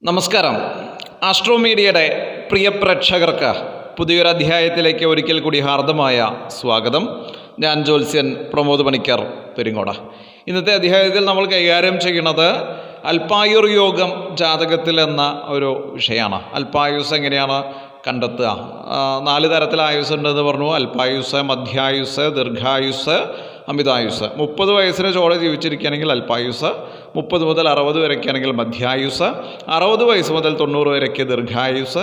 നമസ്കാരം. ആസ്ട്രോ മീഡിയയുടെ പ്രിയ പ്രേക്ഷകർക്ക് പുതിയൊരു അധ്യായത്തിലേക്ക് ഒരിക്കൽ കൂടി ഹാർദമായ സ്വാഗതം. ഞാൻ ജ്യോത്സ്യൻ പ്രമോദ് പണിക്കർ പെരിങ്ങോട്. ഇന്നത്തെ അധ്യായത്തിൽ നമ്മൾ കൈകാര്യം ചെയ്യുന്നത് അല്പായുർ യോഗം ജാതകത്തിൽ എന്ന ഒരു വിഷയമാണ്. അല്പായുസ് എങ്ങനെയാണ് കണ്ടെത്തുക? 4 തരത്തിൽ ആയുസ് ഉണ്ടെന്ന് പറഞ്ഞു. അല്പായുസ്, മധ്യായുസ്, ദീർഘായുസ്, അമിതായുസ്. 30 വയസ്സിന് ചോടെ ജീവിച്ചിരിക്കുകയാണെങ്കിൽ അല്പായുസ്, 30 മുതൽ 60 വരെയൊക്കെയാണെങ്കിൽ മധ്യായുസ്, 60 വയസ്സ് മുതൽ 90 വരെയ്ക്ക് ദീർഘായുസ്,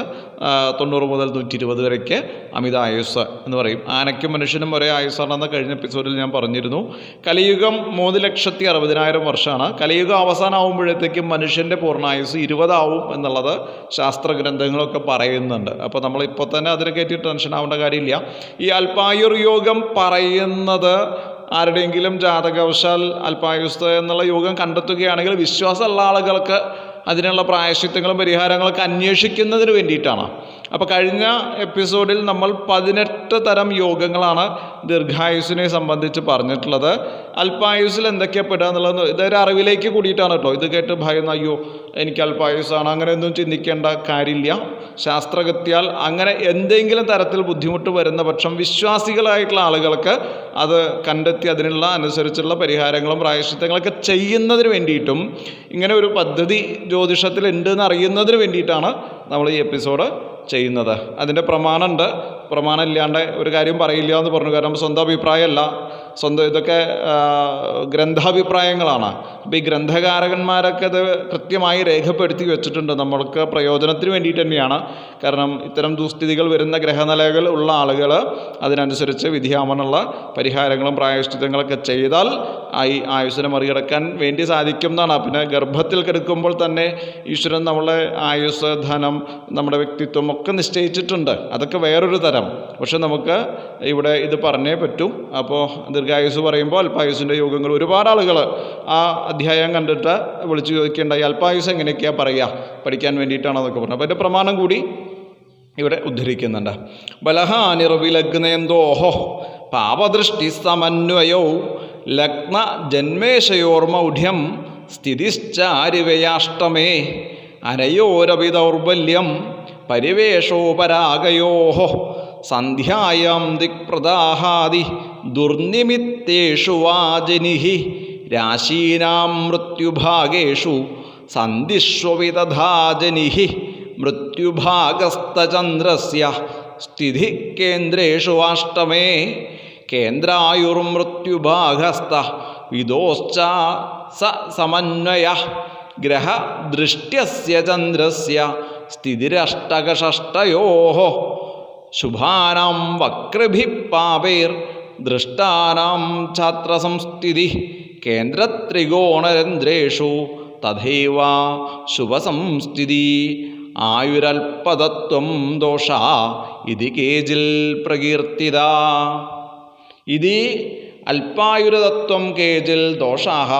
90 മുതൽ 120 വരെയ്ക്ക് അമിതായുസ് എന്ന് പറയും. ആനയ്ക്കും മനുഷ്യനും ഒരേ ആയുസ്സാണെന്ന് കഴിഞ്ഞ എപ്പിസോഡിൽ ഞാൻ പറഞ്ഞിരുന്നു. കലിയുഗം 3,60,000 വർഷമാണ്. കലിയുഗം അവസാനമാകുമ്പോഴത്തേക്കും മനുഷ്യൻ്റെ പൂർണ്ണായുസ് 20 ആവും എന്നുള്ളത് ശാസ്ത്രഗ്രന്ഥങ്ങളൊക്കെ പറയുന്നുണ്ട്. അപ്പോൾ നമ്മൾ ഇപ്പോൾ തന്നെ അതിനെ കയറ്റി ടെൻഷൻ ആവേണ്ട കാര്യമില്ല. ഈ അല്പായുർ യോഗം പറയുന്നത് ആരുടെയെങ്കിലും ജാതകവശാൽ അല്പായുസ് എന്നുള്ള യോഗം കണ്ടെത്തുകയാണെങ്കിൽ വിശ്വാസമുള്ള ആളുകൾക്ക് അതിനുള്ള പ്രായശ്ചിത്തങ്ങളും പരിഹാരങ്ങളൊക്കെ അന്വേഷിക്കുന്നതിന് വേണ്ടിയിട്ടാണ്. അപ്പോൾ കഴിഞ്ഞ എപ്പിസോഡിൽ നമ്മൾ 18 തരം യോഗങ്ങളാണ് ദീർഘായുസിനെ സംബന്ധിച്ച് പറഞ്ഞിട്ടുള്ളത്. അല്പായുസിൽ എന്തൊക്കെയാണ് പെടുക എന്നുള്ളത് ഇതൊരു അറിവിലേക്ക് കൂടിയിട്ടാണ് കേട്ടോ. ഇത് കേട്ട് ഭയന്ന് അയ്യോ എനിക്ക് അല്പായുസാണ് അങ്ങനെയൊന്നും ചിന്തിക്കേണ്ട കാര്യമില്ല. ശാസ്ത്രഗത്യാൽ അങ്ങനെ എന്തെങ്കിലും തരത്തിൽ ബുദ്ധിമുട്ട് വരുന്ന പക്ഷം വിശ്വാസികളായിട്ടുള്ള ആളുകൾക്ക് അത് കണ്ടെത്തി അതിനുള്ള അനുസരിച്ചുള്ള പരിഹാരങ്ങളും പ്രായശ്ചിത്തങ്ങളൊക്കെ ചെയ്യുന്നതിന് വേണ്ടിയിട്ടും ഇങ്ങനെ ഒരു പദ്ധതി ജ്യോതിഷത്തിൽ ഉണ്ട് എന്ന് അറിയുന്നതിന് വേണ്ടിയിട്ടാണ് നമ്മൾ ഈ എപ്പിസോഡ് ചെയ്യുന്നത്. അതിൻ്റെ പ്രമാണമുണ്ട്. പ്രമാണം ഇല്ലാണ്ട് ഒരു കാര്യം പറയില്ല എന്ന് പറഞ്ഞു. കാരണം സ്വന്തം അഭിപ്രായമല്ല, ഇതൊക്കെ ഗ്രന്ഥാഭിപ്രായങ്ങളാണ്. അപ്പോൾ ഈ ഗ്രന്ഥകാരകന്മാരൊക്കെ അത് കൃത്യമായി രേഖപ്പെടുത്തി വെച്ചിട്ടുണ്ട്. നമ്മൾക്ക് പ്രയോജനത്തിന് വേണ്ടിയിട്ട് തന്നെയാണ്. കാരണം ഇത്തരം ദുസ്ഥിതികൾ വരുന്ന ഗ്രഹനിലകൾ ഉള്ള ആളുകൾ അതിനനുസരിച്ച് വിധിയാമനുള്ള പരിഹാരങ്ങളും പ്രായശ്ചിത്തങ്ങളൊക്കെ ചെയ്താൽ ഈ ആയുസ്സിനെ മറികടക്കാൻ വേണ്ടി സാധിക്കും എന്നാണ്. പിന്നെ ഗർഭത്തിൽ കിടക്കുമ്പോൾ തന്നെ ഈശ്വരൻ നമ്മളെ ആയുസ്, ധനം, നമ്മുടെ വ്യക്തിത്വം ഒക്കെ നിശ്ചയിച്ചിട്ടുണ്ട്. അതൊക്കെ വേറൊരു തരം. പക്ഷെ നമുക്ക് ഇവിടെ ഇത് പറഞ്ഞേ പറ്റൂ. അപ്പോൾ ദീർഘായുസ് പറയുമ്പോൾ അല്പായുസിൻ്റെ യോഗങ്ങൾ ഒരുപാട് ആളുകൾ ആ അധ്യായം കണ്ടിട്ട് വിളിച്ചു ചോദിക്കേണ്ടായി അല്പായുസ് എങ്ങനെയൊക്കെയാണ് പറയുക, പഠിക്കാൻ വേണ്ടിയിട്ടാണ് അതൊക്കെ പറഞ്ഞത്. അപ്പോൾ അതിൻ്റെ പ്രമാണം കൂടി ഇവിടെ ഉദ്ധരിക്കുന്നുണ്ട്. ബലഹാനിർവിലഗ്നേന്തോഹോ പാപദൃഷ്ടി സമന്വയോ ലഗ്ന ജന്മേശയോർമൗഢ്യം സ്ഥിതിശ്ചാരിവയാഷ്ടമേ അനയോരപി ദൗർബല്യം പരിവേഷോപരാഗയോ സന്ധ്യായാം ദിക്പ്രദാഹാദി ദുർനിമിത്തേഷു വാജനിഹി രാശീനാം മൃത്യുഭാഗേഷു സന്ധിഷ്വവിതധാജനിഹി മൃത്യുഭാഗസ്തചന്ദ്രസ്യ സ്ഥിതി കേന്ദ്രേഷു അഷ്ടമേ കേന്ദ്രായുർമൃത്യുഭാഗസ്ത വിദോശ്ച സമന്വയ ഗ്രഹദൃഷ്ട്യസ്യ ചന്ദ്രസ്യ സ്ഥിതിരഷ്ടകഷഷ്ടയോഃ ശുഭാനാം വക്രഭിഃ പാപൈർ ദൃഷ്ടാനാം ഛാത്രസംസ്ഥിതി കേന്ദ്രത്രികോണരന്ധ്രേഷു തഥൈവ ശുഭസംസ്ഥിതി ആയുരൽപതത്വം ദോഷ ഇതി കേചിൽ പ്രകീർത്തിത. ഇതി അല്പായുരതത്വം കേചിൽ ദോഷാഃ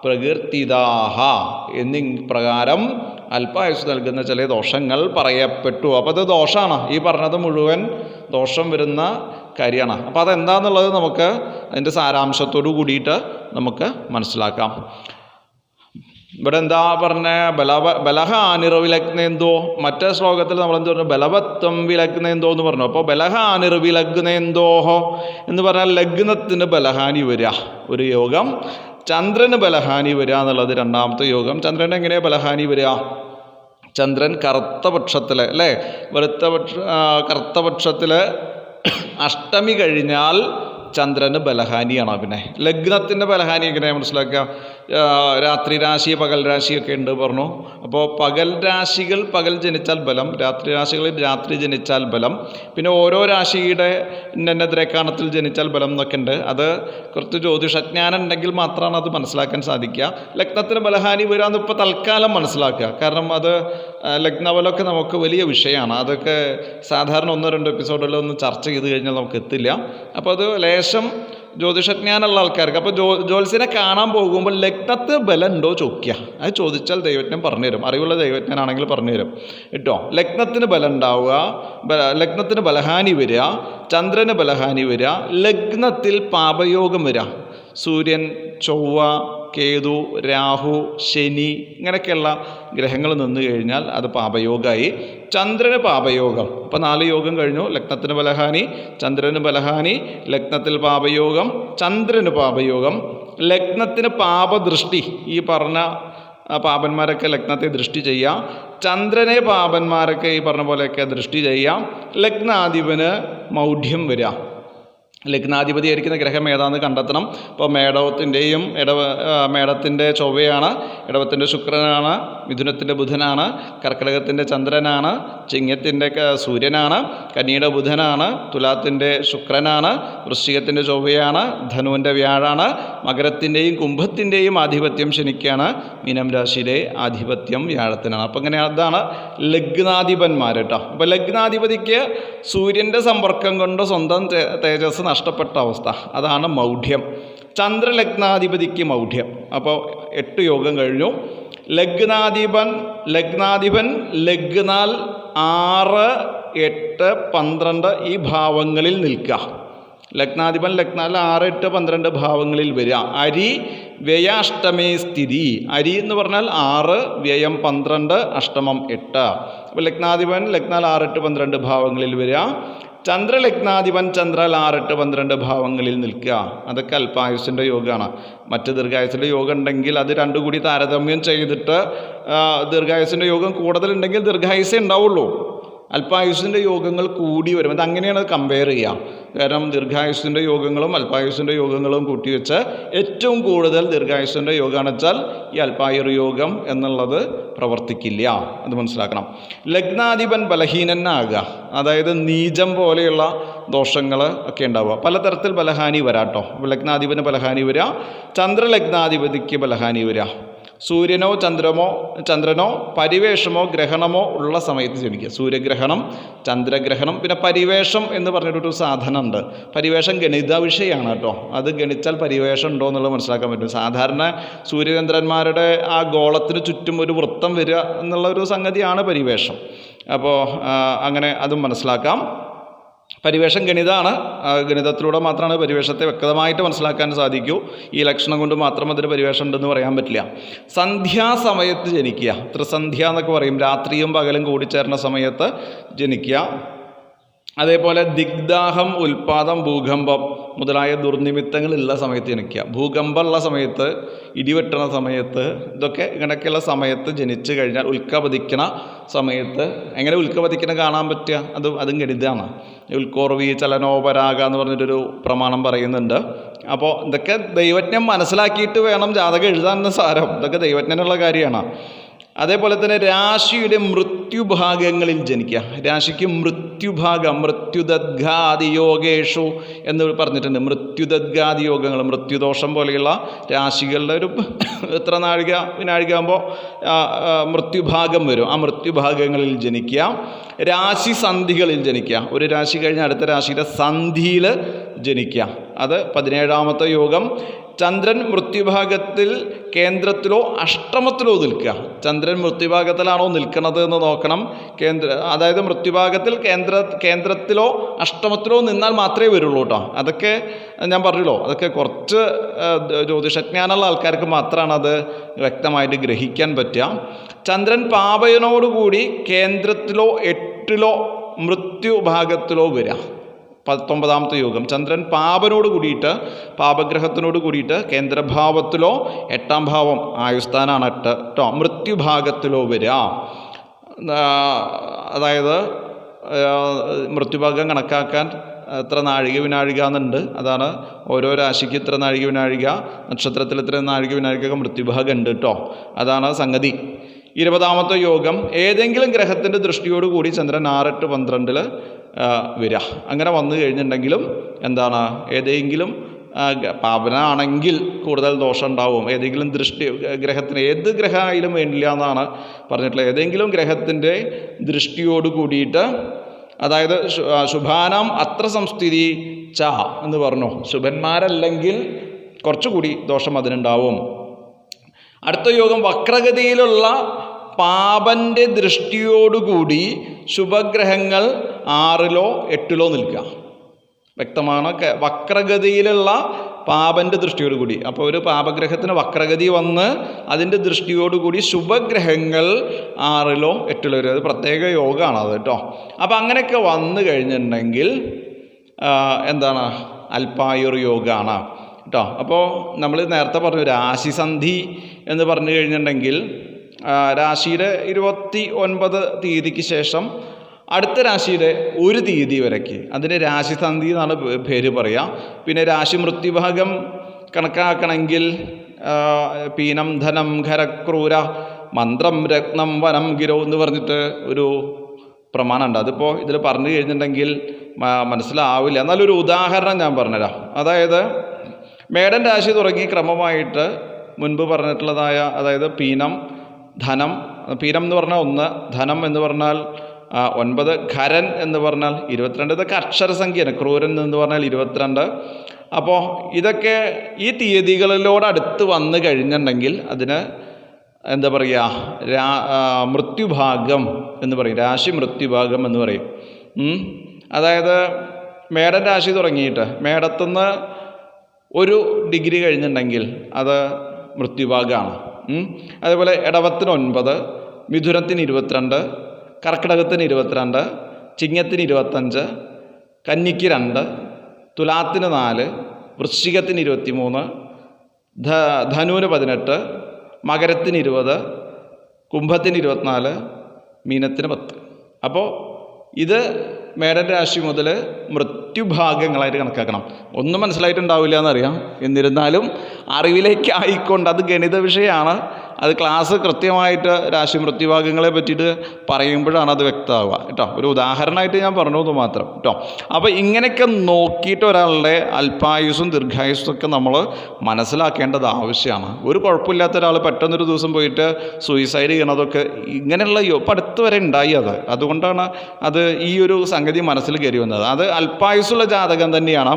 പ്രകീർത്തിതാഃ എന്നീ പ്രകാരം അല്പായുസ് നൽകുന്ന ചില ദോഷങ്ങൾ പറയപ്പെട്ടു. അപ്പോൾ അത് ദോഷമാണ്. ഈ പറഞ്ഞത് മുഴുവൻ ദോഷം വരുന്ന കാര്യമാണ്. അപ്പോൾ അതെന്താണെന്നുള്ളത് നമുക്ക് അതിൻ്റെ സാരാംശത്തോടു കൂടിയിട്ട് നമുക്ക് മനസ്സിലാക്കാം. ഇവിടെ എന്താ പറഞ്ഞ ബലഹാനിർവിലഗ്നേന്തോ. മറ്റേ ശ്ലോകത്തിൽ നമ്മൾ എന്ത് പറഞ്ഞു? ബലവത്വം വിലഗ്നേന്തോ എന്ന് പറഞ്ഞു. അപ്പോൾ ബലഹാനിർവിലഗ്നേന്തോഹോ എന്ന് പറഞ്ഞാൽ ലഗ്നത്തിന് ബലഹാനി വരിക ഒരു യോഗം, ചന്ദ്രന് ബലഹാനി വരിക എന്നുള്ളത് രണ്ടാമത്തെ യോഗം. ചന്ദ്രന് എങ്ങനെയാണ് ബലഹാനി വരിക? ചന്ദ്രൻ കറുത്ത പക്ഷത്തിൽ അല്ലേ, കറുത്ത പക്ഷത്തിൽ അഷ്ടമി കഴിഞ്ഞാൽ ചന്ദ്രന് ബലഹാനിയാണ്. പിന്നെ ലഗ്നത്തിൻ്റെ ബലഹാനി എങ്ങനെയാണ് മനസ്സിലാക്കുക? രാത്രി രാശി, പകൽ രാശിയൊക്കെ ഉണ്ട് പറഞ്ഞു. അപ്പോൾ പകൽ രാശികൾ പകൽ ജനിച്ചാൽ ബലം, രാത്രി രാശികളിൽ രാത്രി ജനിച്ചാൽ ബലം, പിന്നെ ഓരോ രാശിയുടെ ദ്രേക്കാണത്തിൽ ജനിച്ചാൽ ബലം എന്നൊക്കെ ഉണ്ട്. അത് കുറച്ച് ജ്യോതിഷജ്ഞാനം ഉണ്ടെങ്കിൽ മാത്രമാണ് അത് മനസ്സിലാക്കാൻ സാധിക്കുക. ലഗ്നത്തിന് ബലഹാനി വരാമെന്ന് ഇപ്പോൾ തൽക്കാലം മനസ്സിലാക്കുക. കാരണം അത് ലഗ്നബലമൊക്കെ നമുക്ക് വലിയ വിഷയമാണ്. അതൊക്കെ സാധാരണ 1-2 എപ്പിസോഡിലൊന്നും ചർച്ച ചെയ്ത് കഴിഞ്ഞാൽ നമുക്ക് എത്തില്ല. അപ്പോൾ അത് ലേശം ജ്യോതിഷജ്ഞാനമുള്ള ആൾക്കാർക്ക്. അപ്പോൾ ജ്യോത്സ്യനെ കാണാൻ പോകുമ്പോൾ ലഗ്നത്തിന് ബലം ഉണ്ടോ ചോദിക്കുക. അത് ചോദിച്ചാൽ ദൈവജ്ഞൻ പറഞ്ഞുതരും. അറിവുള്ള ദൈവജ്ഞനാണെങ്കിൽ പറഞ്ഞുതരും കേട്ടോ. ലഗ്നത്തിന് ബലം ഉണ്ടാവുക, ലഗ്നത്തിന് ബലഹാനി വരിക, ചന്ദ്രന് ബലഹാനി വരിക, ലഗ്നത്തിൽ പാപയോഗം വരിക, സൂര്യൻ, ചൊവ്വ, കേതു, രാഹു, ശനി ഇങ്ങനെയൊക്കെയുള്ള ഗ്രഹങ്ങൾ നിന്ന് കഴിഞ്ഞാൽ അത് പാപയോഗമായി. ചന്ദ്രന് പാപയോഗം. അപ്പോൾ 4 യോഗം കഴിഞ്ഞു. ലഗ്നത്തിന് ബലഹാനി, ചന്ദ്രന് ബലഹാനി, ലഗ്നത്തിൽ പാപയോഗം, ചന്ദ്രന് പാപയോഗം, ലഗ്നത്തിന് പാപദൃഷ്ടി. ഈ പറഞ്ഞ പാപന്മാരൊക്കെ ലഗ്നത്തെ ദൃഷ്ടി ചെയ്യാം. ചന്ദ്രനെ പാപന്മാരൊക്കെ ഈ പറഞ്ഞ പോലെയൊക്കെ ദൃഷ്ടി ചെയ്യാം. ലഗ്നാധിപന് മൗഢ്യം വരാം. ലഗ്നാധിപതിയായിരിക്കുന്ന ഗ്രഹം ഏതാണെന്ന് കണ്ടെത്തണം. ഇപ്പോൾ മേടത്തിൻ്റെ ചൊവ്വയാണ്, ഇടവത്തിൻ്റെ ശുക്രനാണ്, മിഥുനത്തിൻ്റെ ബുധനാണ്, കർക്കിടകത്തിൻ്റെ ചന്ദ്രനാണ്, ചിങ്ങത്തിൻ്റെ സൂര്യനാണ്, കന്നിയുടെ ബുധനാണ്, തുലാത്തിൻ്റെ ശുക്രനാണ്, വൃശ്ചികത്തിൻ്റെ ചൊവ്വയാണ്, ധനുവിൻ്റെ വ്യാഴാണ്, മകരത്തിൻ്റെയും കുംഭത്തിൻ്റെയും ആധിപത്യം ശനിക്കാണ്, മീനം രാശിയിലെ ആധിപത്യം വ്യാഴത്തിനാണ്. അപ്പം ഇങ്ങനെ അതാണ് ലഗ്നാധിപന്മാർ കേട്ടോ. അപ്പോൾ ലഗ്നാധിപതിക്ക് സൂര്യൻ്റെ സമ്പർക്കം കൊണ്ട് സ്വന്തം തേജസ് നഷ്ടപ്പെട്ട അവസ്ഥ, അതാണ് മൗഢ്യം. ചന്ദ്രലഗ്നാധിപതിക്ക് മൗഢ്യം. അപ്പോൾ 8 യോഗം കഴിഞ്ഞു. ലഗ്നാധിപൻ ലഗ്നാൽ 6, 8, 12 ഈ ഭാവങ്ങളിൽ നിൽക്കുക. ലഗ്നാധിപൻ ലഗ്നാൽ 6, 8, 12 ഭാവങ്ങളിൽ വരിക. അരി വ്യയാഷ്ടമേ സ്ഥിതി. അരി എന്ന് പറഞ്ഞാൽ 6, വ്യയം 12, അഷ്ടമം 8. അപ്പോൾ ലഗ്നാധിപൻ ലഗ്നാൽ 6, 8, 12 ഭാവങ്ങളിൽ വരിക. ചന്ദ്രലഗ്നാധിപൻ ചന്ദ്രൽ 6, 8, 12 ഭാവങ്ങളിൽ നിൽക്കുക. അതൊക്കെ അല്പായുസിൻ്റെ യോഗമാണ്. മറ്റ് ദീർഘായുസിൻ്റെ യോഗം ഉണ്ടെങ്കിൽ അത് രണ്ടും കൂടി താരതമ്യം ചെയ്തിട്ട് ദീർഘായുസിൻ്റെ യോഗം കൂടുതലുണ്ടെങ്കിൽ ദീർഘായുസേ ഉണ്ടാവുള്ളൂ. അല്പായുസിൻ്റെ യോഗങ്ങൾ കൂടി വരും. അത് അങ്ങനെയാണ് കമ്പയർ ചെയ്യുക. കാരണം ദീർഘായുസിൻ്റെ യോഗങ്ങളും അല്പായുസിൻ്റെ യോഗങ്ങളും കൂട്ടിവെച്ച് ഏറ്റവും കൂടുതൽ ദീർഘായുസിൻ്റെ യോഗമാണെന്ന് വെച്ചാൽ ഈ അല്പായുർ യോഗം എന്നുള്ളത് പ്രവർത്തിക്കില്ല. അത് മനസ്സിലാക്കണം. ലഗ്നാധിപൻ ബലഹീനനാകുക, അതായത് നീചം പോലെയുള്ള ദോഷങ്ങൾ ഒക്കെ ഉണ്ടാവുക. പലതരത്തിൽ ബലഹാനി വരാട്ടോ. ലഗ്നാധിപന് ബലഹാനി വരിക, ചന്ദ്രലഗ്നാധിപതിക്ക് ബലഹാനി വരിക. സൂര്യനോ ചന്ദ്രനോ പരിവേഷമോ ഗ്രഹണമോ ഉള്ള സമയത്ത് ജനിക്കുക. സൂര്യഗ്രഹണം, ചന്ദ്രഗ്രഹണം, പിന്നെ പരിവേഷം എന്ന് പറഞ്ഞിട്ടൊരു സാധനം ഉണ്ട്. പരിവേഷം ഗണിത വിഷയമാണ് കേട്ടോ. അത് ഗണിച്ചാൽ പരിവേഷം ഉണ്ടോ എന്നുള്ളത് മനസ്സിലാക്കാൻ പറ്റും. സാധാരണ സൂര്യചന്ദ്രന്മാരുടെ ആ ഗോളത്തിന് ചുറ്റും ഒരു വൃത്തം വരിക എന്നുള്ള ഒരു സംഗതിയാണ് പരിവേഷം. അപ്പോൾ അങ്ങനെ അതും മനസ്സിലാക്കാം. പരിവേഷം ഗണിതമാണ്. ഗണിതത്തിലൂടെ മാത്രമാണ് പരിവേഷത്തെ വ്യക്തമായിട്ട് മനസ്സിലാക്കാൻ സാധിക്കൂ. ഈ ലക്ഷണം കൊണ്ട് മാത്രം അതിന് പരിവേഷം ഉണ്ടെന്ന് പറയാൻ പറ്റില്ല. സന്ധ്യാസമയത്ത് ജനിക്കുക. ത്രിസന്ധ്യ എന്നൊക്കെ പറയും. രാത്രിയും പകലും കൂടിച്ചേർന്ന സമയത്ത് ജനിക്കുക. അതേപോലെ ദിഗ്ദാഹം, ഉൽപാദം, ഭൂകമ്പം മുതലായ ദുർനിമിത്തങ്ങളുള്ള സമയത്ത് ജനിക്കുക. ഭൂകമ്പമുള്ള സമയത്ത്, ഇടിവെട്ടണ സമയത്ത്, ഇതൊക്കെ ഇങ്ങനെയൊക്കെയുള്ള സമയത്ത് ജനിച്ചു കഴിഞ്ഞാൽ ഉൽക്കപതിക്കണ സമയത്ത് എങ്ങനെ ഉൽക്കപതിക്കണ കാണാൻ പറ്റുക? അതും ഗണിതമാണ്. ഉൽക്കോർവി ചലനോപരാഗ എന്ന് പറഞ്ഞിട്ടൊരു പ്രമാണം പറയുന്നുണ്ട്. അപ്പോൾ ഇതൊക്കെ ദൈവജ്ഞം മനസ്സിലാക്കിയിട്ട് വേണം ജാതകം എഴുതാനെന്ന് സാരം. ഇതൊക്കെ ദൈവജ്ഞനുള്ള കാര്യമാണ്. അതേപോലെ തന്നെ രാശിയുടെ മൃത്യുഭാഗങ്ങളിൽ ജനിക്കുക. രാശിക്ക് മൃത്യുഭാഗം, മൃത്യുദദ്ഘാദിയോഗേഷു എന്ന് പറഞ്ഞിട്ടുണ്ട്. മൃത്യുദദ്ഘാദിയോഗങ്ങൾ, മൃത്യുദോഷം പോലെയുള്ള രാശികളുടെ ഒരു എത്ര നാഴിക വിനാഴികയാകുമ്പോൾ മൃത്യുഭാഗം വരും. ആ മൃത്യുഭാഗങ്ങളിൽ ജനിക്കുക. രാശി സന്ധികളിൽ ജനിക്കുക. ഒരു രാശി കഴിഞ്ഞ് അടുത്ത രാശിയുടെ സന്ധിയിൽ ജനിക്കുക. അത് 17ാമത്തെ യോഗം. ചന്ദ്രൻ മൃത്യുഭാഗത്തിൽ കേന്ദ്രത്തിലോ അഷ്ടമത്തിലോ നിൽക്കുക. ചന്ദ്രൻ മൃത്യുഭാഗത്തിലാണോ നിൽക്കുന്നത് എന്ന് നോക്കണം. അതായത് മൃത്യുഭാഗത്തിൽ കേന്ദ്രത്തിലോ അഷ്ടമത്തിലോ നിന്നാൽ മാത്രമേ വരുള്ളൂ കേട്ടോ. അതൊക്കെ ഞാൻ പറഞ്ഞല്ലോ, അതൊക്കെ കുറച്ച് ജ്യോതിഷജ്ഞാനമുള്ള ആൾക്കാർക്ക് മാത്രമാണ് അത് വ്യക്തമായിട്ട് ഗ്രഹിക്കാൻ പറ്റുക. ചന്ദ്രൻ പാപയനോടുകൂടി കേന്ദ്രത്തിലോ 8ലോ മൃത്യുഭാഗത്തിലോ വരിക. 19ാമത്തെ യോഗം. ചന്ദ്രൻ പാപനോട് കൂടിയിട്ട്, പാപഗ്രഹത്തിനോട് കൂടിയിട്ട് കേന്ദ്രഭാവത്തിലോ 8ാം ഭാവം ആയുസ്ഥാനാണ് 8 കേട്ടോ, മൃത്യുഭാഗത്തിലോ വരിക. അതായത് മൃത്യുഭാഗം കണക്കാക്കാൻ എത്ര നാഴിക വിനാഴിക എന്നുണ്ട്. അതാണ് ഓരോ രാശിക്ക് ഇത്ര നാഴിക വിനാഴിക, നക്ഷത്രത്തിൽ ഇത്ര നാഴിക വിനാഴിക മൃത്യുഭാഗം ഉണ്ട് കേട്ടോ. അതാണ് സംഗതി. 20ാമത്തെ യോഗം. ഏതെങ്കിലും ഗ്രഹത്തിൻ്റെ ദൃഷ്ടിയോടുകൂടി ചന്ദ്രൻ 6, 8, 12 വരിക. അങ്ങനെ വന്നു കഴിഞ്ഞിട്ടുണ്ടെങ്കിലും എന്താണ്, ഏതെങ്കിലും പാപനാണെങ്കിൽ കൂടുതൽ ദോഷം ഉണ്ടാവും. ഏതെങ്കിലും ഗ്രഹത്തിന്, ഏത് ഗ്രഹമായാലും വേണ്ടില്ല എന്നാണ് പറഞ്ഞിട്ടുള്ളത്. ഏതെങ്കിലും ഗ്രഹത്തിൻ്റെ ദൃഷ്ടിയോട് കൂടിയിട്ട്, അതായത് ശുഭാനാം അത്ര സംസ്ഥിതി ച എന്ന് പറഞ്ഞു. ശുഭന്മാരല്ലെങ്കിൽ കുറച്ചുകൂടി ദോഷം അതിനുണ്ടാവും. അടുത്ത യോഗം. വക്രഗതിയിലുള്ള പാപൻ്റെ ദൃഷ്ടിയോടുകൂടി ശുഭഗ്രഹങ്ങൾ 6ലോ 8ലോ നിൽക്കുക. വ്യക്തമാണ്. വക്രഗതിയിലുള്ള പാപൻ്റെ ദൃഷ്ടിയോടുകൂടി, അപ്പോൾ ഒരു പാപഗ്രഹത്തിന് വക്രഗതി വന്ന് അതിൻ്റെ ദൃഷ്ടിയോടുകൂടി ശുഭഗ്രഹങ്ങൾ 6ലോ 8ലോ വരും. അത് പ്രത്യേക യോഗമാണ് അത് കേട്ടോ. അപ്പോൾ അങ്ങനെയൊക്കെ വന്നു കഴിഞ്ഞിട്ടുണ്ടെങ്കിൽ എന്താണ്, അല്പായുർ യോഗമാണ് കേട്ടോ. അപ്പോൾ നമ്മൾ നേരത്തെ പറഞ്ഞു രാശിസന്ധി എന്ന് പറഞ്ഞു കഴിഞ്ഞിട്ടുണ്ടെങ്കിൽ രാശിയുടെ 29 തീയതിക്ക് ശേഷം അടുത്ത രാശിയുടെ 1 തീയതി വരയ്ക്ക് അതിന് രാശിസന്ധി എന്നാണ് പേര് പറയുക. പിന്നെ രാശി മൃത്യുഭാഗം കണക്കാക്കണമെങ്കിൽ പീനം ധനം ഖരക്രൂര മന്ത്രം രത്നം വനം ഗിരോ എന്ന് പറഞ്ഞിട്ട് ഒരു പ്രമാണമുണ്ട്. അതിപ്പോൾ ഇതിൽ പറഞ്ഞു കഴിഞ്ഞിട്ടുണ്ടെങ്കിൽ മനസ്സിലാവില്ല. എന്നാലൊരു ഉദാഹരണം ഞാൻ പറഞ്ഞുതരാം. അതായത് മേടൻ രാശി തുടങ്ങി ക്രമമായിട്ട് മുൻപ് പറഞ്ഞിട്ടുള്ളതായ, അതായത് പീനം ധനം, പീനം എന്ന് പറഞ്ഞാൽ 1, ധനം എന്ന് പറഞ്ഞാൽ 9, ഖരൻ എന്ന് പറഞ്ഞാൽ 22. ഇതൊക്കെ അക്ഷരസംഖ്യയാണ്. ക്രൂരൻ എന്ന് പറഞ്ഞാൽ 22. അപ്പോൾ ഇതൊക്കെ ഈ തീയതികളിലോടടുത്ത് വന്നു കഴിഞ്ഞിട്ടുണ്ടെങ്കിൽ അതിന് എന്താ പറയുക, മൃത്യുഭാഗം എന്ന് പറയും. രാശി മൃത്യുഭാഗം എന്ന് പറയും. അതായത് മേടൻ രാശി തുടങ്ങിയിട്ട് മേടത്തുനിന്ന് 1 ഡിഗ്രി കഴിഞ്ഞിട്ടുണ്ടെങ്കിൽ അത് മൃത്യുഭാഗമാണ്. അതേപോലെ ഇടവത്തിന് 9, മിഥുനത്തിന് 22, കർക്കിടകത്തിന് 22, ചിങ്ങത്തിന് 25, കന്നിക്ക് 2, തുലാത്തിന് 4, വൃശ്ചികത്തിന് 23, ധനുവിന് 18, മകരത്തിന് 20, കുംഭത്തിന് 24, മീനത്തിന് 10. അപ്പോൾ ഇത് മേടൻ രാശി മുതൽ മൃത്യുഭാഗങ്ങളായിട്ട് കണക്കാക്കണം. ഒന്നും മനസ്സിലായിട്ടുണ്ടാവില്ല എന്നറിയാം. എന്നിരുന്നാലും അറിവിലേക്ക് ആയിക്കൊണ്ട്, അത് ഗണിത വിഷയമാണ്, അത് ക്ലാസ് കൃത്യമായിട്ട് രാശി മൃത്യുഭാഗങ്ങളെ പറ്റിയിട്ട് പറയുമ്പോഴാണ് അത് വ്യക്തമാവുക കേട്ടോ. ഒരു ഉദാഹരണമായിട്ട് ഞാൻ പറഞ്ഞത് മാത്രം കേട്ടോ. അപ്പോൾ ഇങ്ങനെയൊക്കെ നോക്കിയിട്ട് ഒരാളുടെ അല്പായുസ്സും ദീർഘായുസ്സും ഒക്കെ നമ്മൾ മനസ്സിലാക്കേണ്ടത് ആവശ്യമാണ്. ഒരു കുഴപ്പമില്ലാത്ത ഒരാൾ പെട്ടെന്നൊരു ദിവസം പോയിട്ട് സൂയിസൈഡ് ചെയ്യണതൊക്കെ ഇങ്ങനെയുള്ള ഇപ്പം അടുത്ത് വരെ ഉണ്ടായി. അതുകൊണ്ടാണ് അത് ഈ ഒരു സംഗതി മനസ്സിൽ കയറി വന്നത്. അത് അല്പായുസ്സുള്ള ജാതകം തന്നെയാണ്.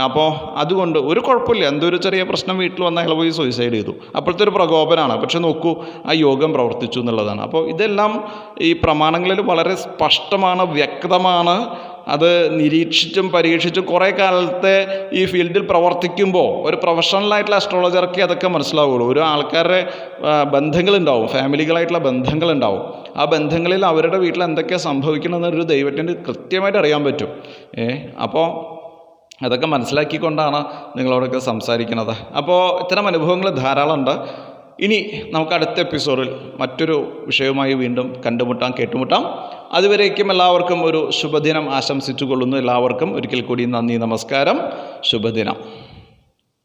അപ്പോൾ അതുകൊണ്ട് ഒരു കുഴപ്പമില്ല. എന്തൊരു ചെറിയ പ്രശ്നം വീട്ടിൽ വന്ന അയാൾ പോയി സൂയിസൈഡ് ചെയ്തു, അപ്പോഴത്തെ ഒരു പ്രകോപനമാണ്. പക്ഷെ നോക്കൂ, ആ യോഗം പ്രവർത്തിച്ചു എന്നുള്ളതാണ്. അപ്പോൾ ഇതെല്ലാം ഈ പ്രമാണങ്ങളിൽ വളരെ സ്പഷ്ടമാണ്, വ്യക്തമാണ്. അത് നിരീക്ഷിച്ചും പരീക്ഷിച്ചും കുറേ കാലത്തെ ഈ ഫീൽഡിൽ പ്രവർത്തിക്കുമ്പോൾ ഒരു പ്രൊഫഷണലായിട്ടുള്ള അസ്ട്രോളജർക്ക് അതൊക്കെ മനസ്സിലാവുള്ളൂ. ഒരു ആൾക്കാരുടെ ബന്ധങ്ങളുണ്ടാവും, ഫാമിലികളായിട്ടുള്ള ബന്ധങ്ങളുണ്ടാവും. ആ ബന്ധങ്ങളിൽ അവരുടെ വീട്ടിൽ എന്തൊക്കെയാണ് സംഭവിക്കണമെന്നൊരു ദൈവത്തിന് കൃത്യമായിട്ട് അറിയാൻ പറ്റും. അപ്പോൾ അതൊക്കെ മനസ്സിലാക്കിക്കൊണ്ടാണ് നിങ്ങളോടൊക്കെ സംസാരിക്കുന്നത്. അപ്പോൾ ഇത്തരം അനുഭവങ്ങൾ ധാരാളമുണ്ട്. ഇനി നമുക്ക് അടുത്ത എപ്പിസോഡിൽ മറ്റൊരു വിഷയവുമായി വീണ്ടും കേട്ടുമുട്ടാം. അതുവരേക്കും എല്ലാവർക്കും ഒരു ശുഭദിനം ആശംസിച്ചു കൊള്ളുന്നു. എല്ലാവർക്കും ഒരിക്കൽ കൂടി നന്ദി, നമസ്കാരം, ശുഭദിനം.